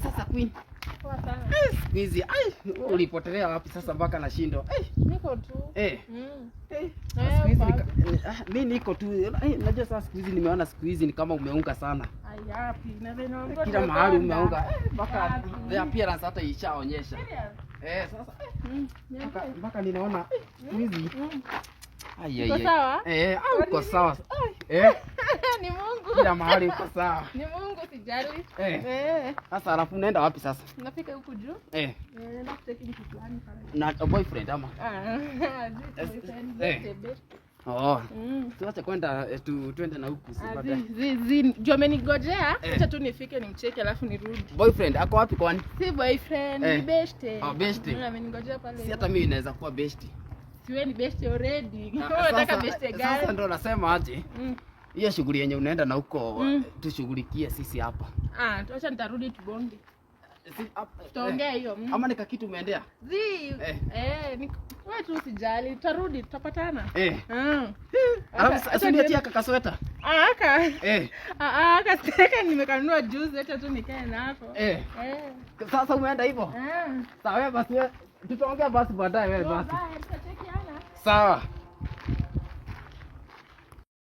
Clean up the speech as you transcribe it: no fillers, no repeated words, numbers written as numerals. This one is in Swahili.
Sasa Queen. Poa sana. Siku hizi ulipotelea wapi sasa mpaka nashindwa? Niko tu. Siku hizi mimi niko tu. Unajua sasa siku hizi nimeona siku hizi ni kama umeunga sana. Yapi? Na vile naongoza. Kila mahali umeunga. Mpaka the appearance hata ishaonyesha. Sasa mpaka ninaona siku hizi. Uko sawa? Uko sawa. Ni Mungu. Kila mahali uko sawa. Ni Mungu sijali. Sasa alafu unaenda wapi sasa? Nafika huku juu. Naenda kuteki kitu fulani pale. Na boyfriend ama? Tuache kwenda tuende na huku si baadaye. Jua amenigojea, acha tu nifike nimcheke alafu nirudi. Boyfriend ako wapi kwani? Si boyfriend, ni beshte. Beshte. Amenigojea pale. Si hata mimi naweza kuwa beshte. Siwe ni beshte already. Unataka beshte gani? Sasa ndo nasema aje. Hiyo shughuli yenye unaenda na huko tushughulikie sisi hapa. Acha nitarudi tubonge. Tutaongea hiyo. Ama nika kitu umeendea? Wewe tu usijali, tutarudi, tutapatana. Alafu niachie kakasweta. Kasweta nimekanunua juzi, acha tu nikae nako. Sasa umeenda hivyo? Sawa basi, tutaongea basi baadaye wewe basi. Tutachekiana. Sawa.